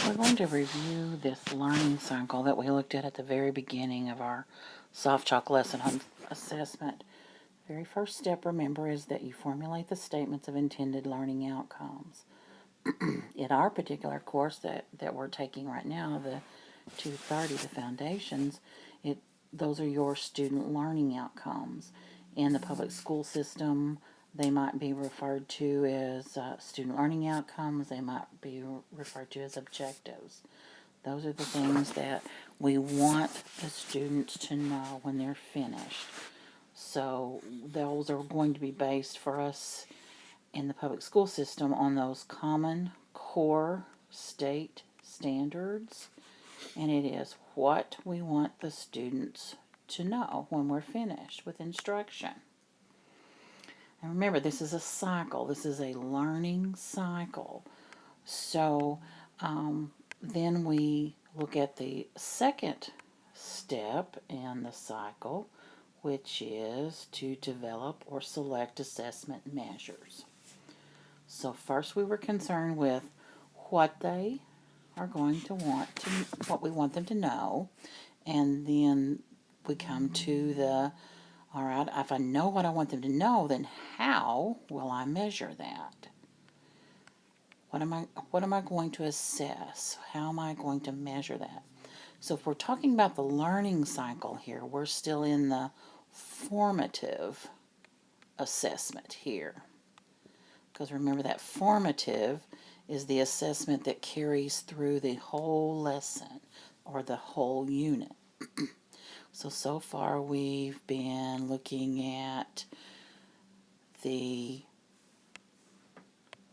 We're going to review this learning cycle that we looked at the very beginning of our soft chalk lesson on assessment. The very first step, remember, is that you formulate the statements of intended learning outcomes. In our particular course that we're taking right now, the 230, the foundations, those are your student learning outcomes. In the public school system, they might be referred to as student learning outcomes. They might be referred to as objectives. Those are the things that we want the students to know when they're finished. So those are going to be based for us in the public school system on those common core state standards. And it is what we want the students to know when we're finished with instruction. And remember, this is a cycle. This is a learning cycle. So then we look at the second step in the cycle, which is to develop or select assessment measures. So first we were concerned with what they are going to want to, what we want them to know, and then we come to the, all right, if I know what I want them to know, then how will I measure that? What am I going to assess? How am I going to measure that? So if we're talking about the learning cycle here, we're still in the formative assessment here. Because remember, that formative is the assessment that carries through the whole lesson or the whole unit. So far we've been looking at the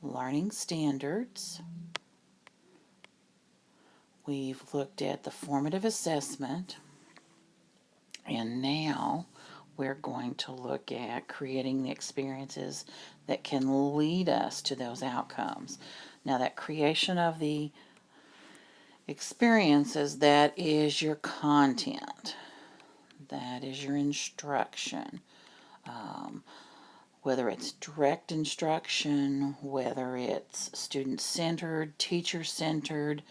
learning standards. We've looked at the formative assessment. And now we're going to look at creating the experiences that can lead us to those outcomes. Now, that creation of the experiences, that is your content. That is your instruction. Whether it's direct instruction, whether it's student-centered, teacher-centered,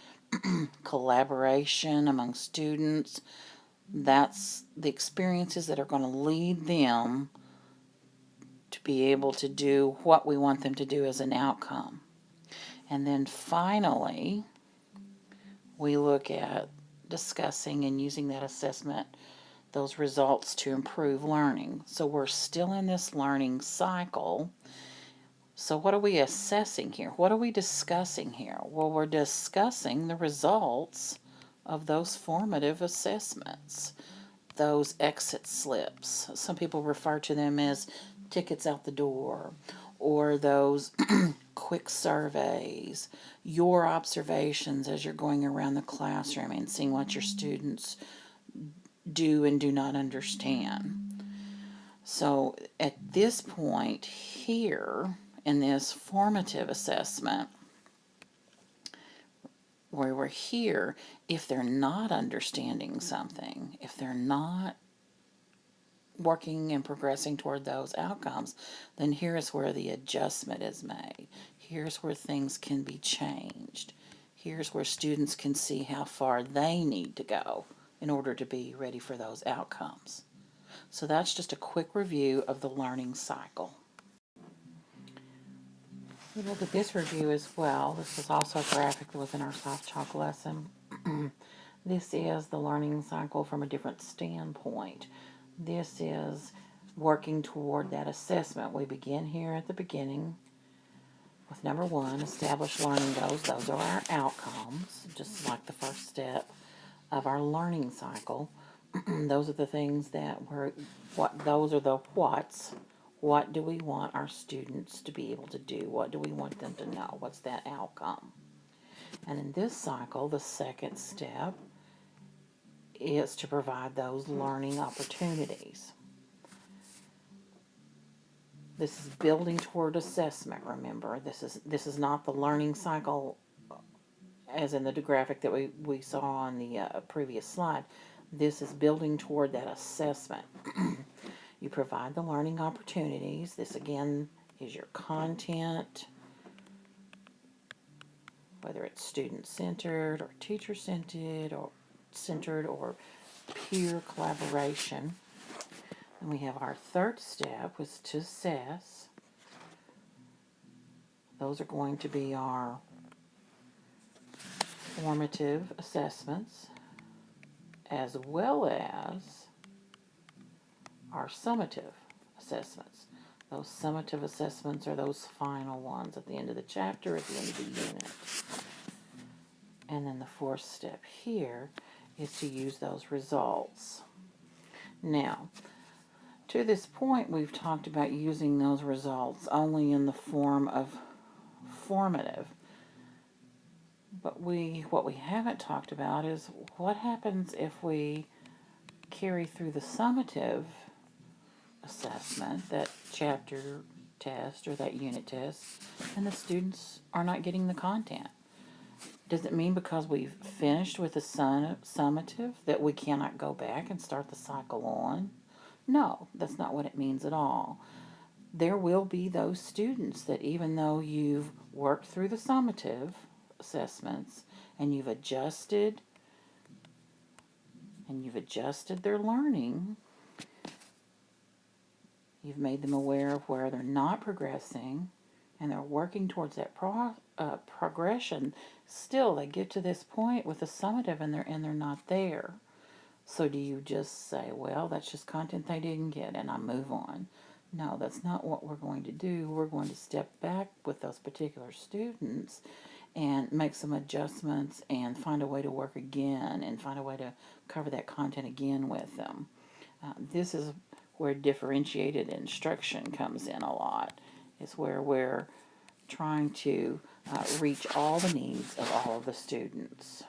collaboration among students, that's the experiences that are going to lead them to be able to do what we want them to do as an outcome. And then finally, we look at discussing and using that assessment, those results to improve learning. So we're still in this learning cycle. So what are we assessing here? What are we discussing here? Well, we're discussing the results of those formative assessments, those exit slips. Some people refer to them as tickets out the door, or those quick surveys, your observations as you're going around the classroom and seeing what your students do and do not understand. So at this point here in this formative assessment, where we're here, if they're not understanding something, if they're not working and progressing toward those outcomes, then here's where the adjustment is made. Here's where things can be changed. Here's where students can see how far they need to go in order to be ready for those outcomes. So that's just a quick review of the learning cycle. We look at this review as well. This is also a graphic that was in our soft chalk lesson. This is the learning cycle from a different standpoint. This is working toward that assessment. We begin here at the beginning with number 1, establish learning goals. Those are our outcomes, just like the first step of our learning cycle. Those are the things that those are the whats. What do we want our students to be able to do? What do we want them to know? What's that outcome? And in this cycle, the second step is to provide those learning opportunities. This is building toward assessment, remember. This is not the learning cycle as in the graphic that we saw on the previous slide. This is building toward that assessment. You provide the learning opportunities. This again is your content. whether it's student-centered or teacher-centered or peer collaboration. And we have our third step, was to assess. Those are going to be our formative assessments, as well as our summative assessments. Those summative assessments are those final ones at the end of the chapter, at the end of the unit. And then the fourth step here is to use those results. Now, to this point, we've talked about using those results only in the form of formative. But what we haven't talked about is what happens if we carry through the summative assessment, that chapter test or that unit test, and the students are not getting the content. Does it mean because we've finished with the summative that we cannot go back and start the cycle on? No, that's not what it means at all. There will be those students that even though you've worked through the summative assessments and you've adjusted their learning, you've made them aware of where they're not progressing, and they're working towards that progression. Still, they get to this point with the summative and they're not there. So do you just say, well, that's just content they didn't get, and I move on? No, that's not what we're going to do. We're going to step back with those particular students and make some adjustments and find a way to work again and find a way to cover that content again with them. This is where differentiated instruction comes in a lot. It's where we're trying to reach all the needs of all of the students.